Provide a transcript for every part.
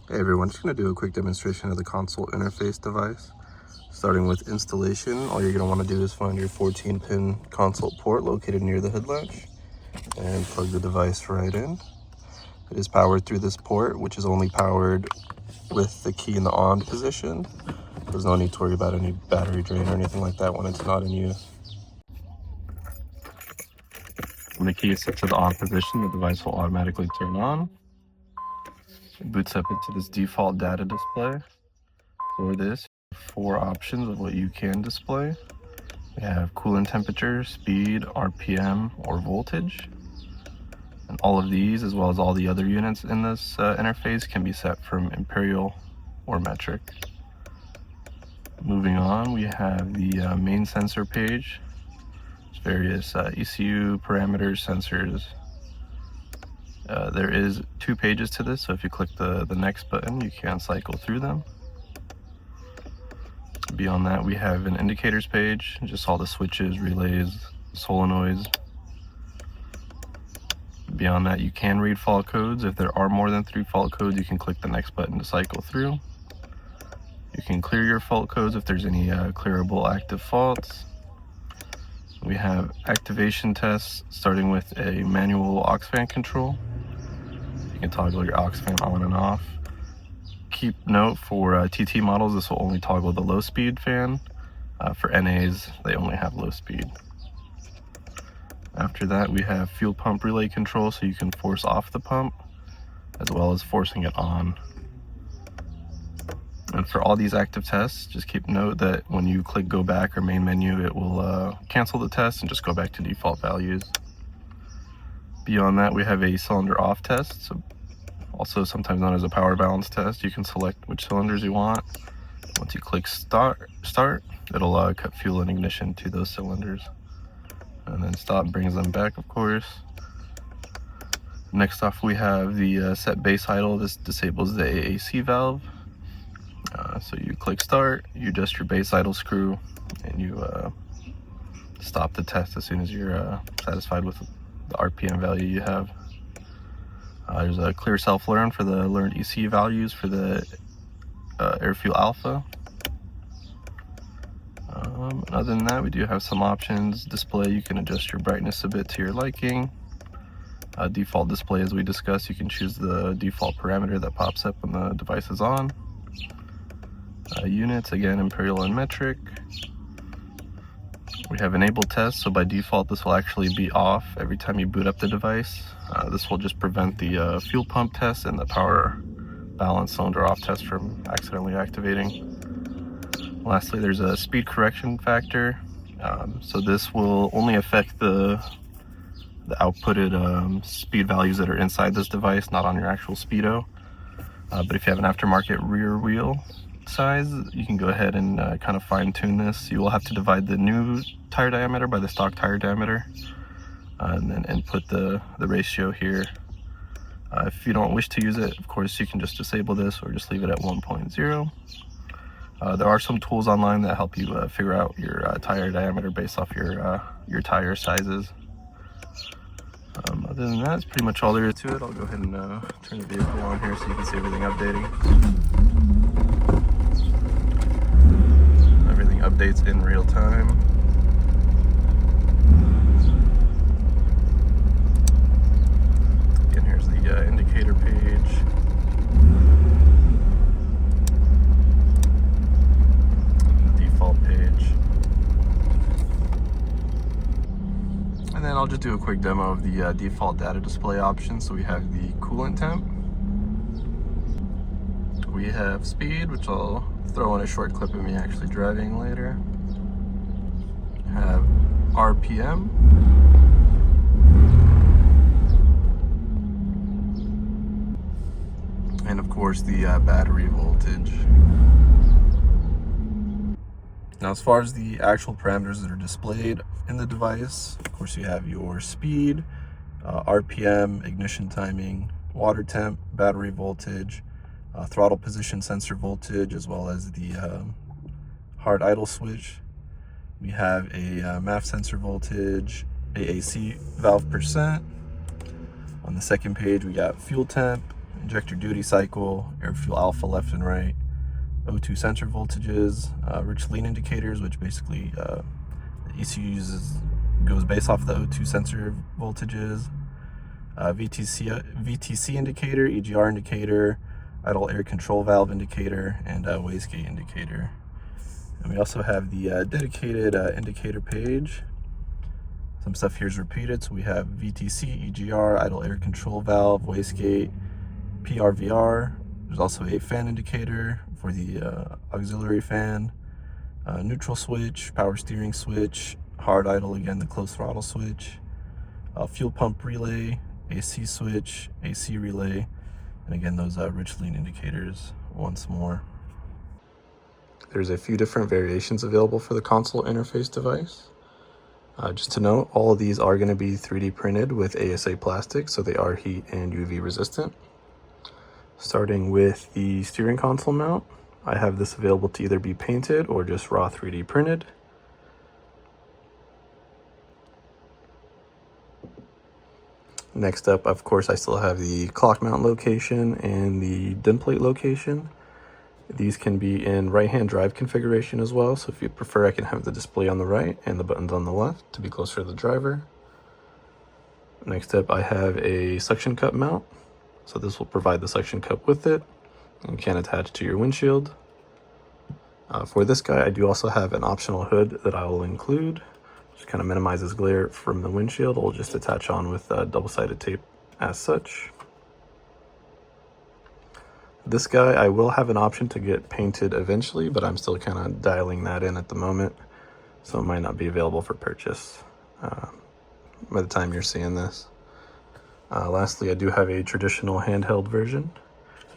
Hey everyone, just going to do a quick demonstration of the console interface device. Starting with installation, all you're going to want to do is find your 14-pin console port located near the head latch and plug the device right in. It is powered through this port, which is only powered with the key in the on position. There's no need to worry about any battery drain or anything like that when it's not in use. When the key is set to the on position, the device will automatically turn on. It boots up into this default data display. For this, 4 options of what you can display. We have coolant temperature, speed, RPM, or voltage. And all of these, as well as all the other units in this interface, can be set from imperial or metric. Moving on, we have the main sensor page. There's various ECU parameters, sensors. There is 2 pages to this, so if you click the next button, you can cycle through them. Beyond that, we have an indicators page, just all the switches, relays, solenoids. Beyond that, you can read fault codes. If there are more than 3 fault codes, you can click the next button to cycle through. You can clear your fault codes if there's any clearable active faults. We have activation tests, starting with a manual aux fan control. You can toggle your aux fan on and off. Keep note for TT models, this will only toggle the low speed fan. For NAs, they only have low speed. After that, we have fuel pump relay control, so you can force off the pump as well as forcing it on. And for all these active tests, just keep note that when you click go back or main menu, it will cancel the test and just go back to default values. Beyond that, we have a cylinder off test, so also sometimes known as a power balance test. You can select which cylinders you want. Once you click start, it'll cut fuel and ignition to those cylinders. And then stop brings them back, of course. Next off, we have the set base idle. This disables the AAC valve. So you click start, you adjust your base idle screw, and you stop the test as soon as you're satisfied with the RPM value you have. There's a clear self-learn for the learned ECU values for the air fuel alpha. Other than that, we do have some options. Display, you can adjust your brightness a bit to your liking. Default display, as we discussed, you can choose the default parameter that pops up when the device is on. Units, again, imperial and metric. We have enable test, so by default this will actually be off every time you boot up the device. This will just prevent the fuel pump test and the power balance cylinder off test from accidentally activating. Lastly, there's a speed correction factor. So this will only affect the outputted speed values that are inside this device, not on your actual speedo. But if you have an aftermarket rear wheel size, you can go ahead and kind of fine tune this. You will have to divide the new tire diameter by the stock tire diameter and then input the ratio here. If you don't wish to use it, of course, you can just disable this or just leave it at 1.0. There are some tools online that help you figure out your tire diameter based off your tire sizes. Other than that, that's pretty much all there is to it. I'll go ahead and turn the vehicle on here so you can see everything updating. Everything updates in real time. Again, here's the indicator page. The default page. And then I'll just do a quick demo of the default data display options. So we have the coolant temp. We have speed, which I'll throw in a short clip of me actually driving later. Have RPM. And of course the battery voltage. Now, as far as the actual parameters that are displayed in the device, of course you have your speed, RPM, ignition timing, water temp, battery voltage, throttle position sensor voltage, as well as the hard idle switch. We have a MAF sensor voltage, AAC valve percent. On the second page, we got fuel temp, injector duty cycle, air fuel alpha left and right, O2 sensor voltages, rich lean indicators, which basically the ECU goes based off the O2 sensor voltages, VTC indicator, EGR indicator, idle air control valve indicator, and wastegate indicator. And we also have the dedicated indicator page. Some stuff here is repeated, so we have VTC, EGR, idle air control valve, wastegate, PRVR. There's also a fan indicator for the auxiliary fan, neutral switch, power steering switch, hard idle, again the closed throttle switch, fuel pump relay, AC switch, AC relay, and again those rich lean indicators once more. There's a few different variations available for the console interface device. Just to note, all of these are going to be 3D printed with ASA plastic, so they are heat and UV resistant. Starting with the steering console mount, I have this available to either be painted or just raw 3D printed. Next up, of course, I still have the clock mount location and the DIM plate location. These can be in right-hand drive configuration as well, so if you prefer, I can have the display on the right and the buttons on the left to be closer to the driver. Next up, I have a suction cup mount, so this will provide the suction cup with it and can attach to your windshield. For this guy, I do also have an optional hood that I will include. Just kind of minimizes glare from the windshield. It will just attach on with double-sided tape as such. This guy, I will have an option to get painted eventually, but I'm still kind of dialing that in at the moment, so it might not be available for purchase by the time you're seeing this. Lastly, I do have a traditional handheld version,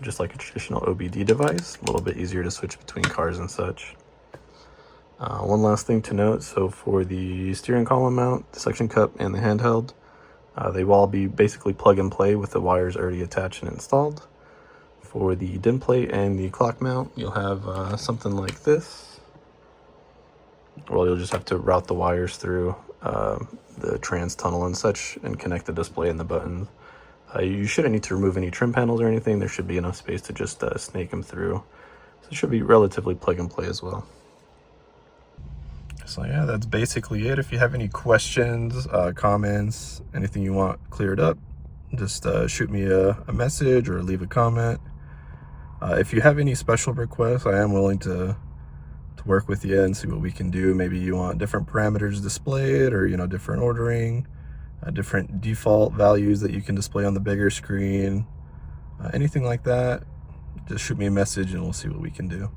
just like a traditional OBD device, a little bit easier to switch between cars and such. One last thing to note, so for the steering column mount, the suction cup, and the handheld, they will all be basically plug and play with the wires already attached and installed. For the DIM plate and the clock mount, you'll have something like this. Well, you'll just have to route the wires through the trans tunnel and such and connect the display and the buttons. You shouldn't need to remove any trim panels or anything. There should be enough space to just snake them through. So it should be relatively plug and play as well. So yeah, that's basically it. If you have any questions, comments, anything you want cleared up, just shoot me a message or leave a comment. If you have any special requests, I am willing to work with you and see what we can do. Maybe you want different parameters displayed, or different ordering, different default values that you can display on the bigger screen, anything like that. Just shoot me a message and we'll see what we can do.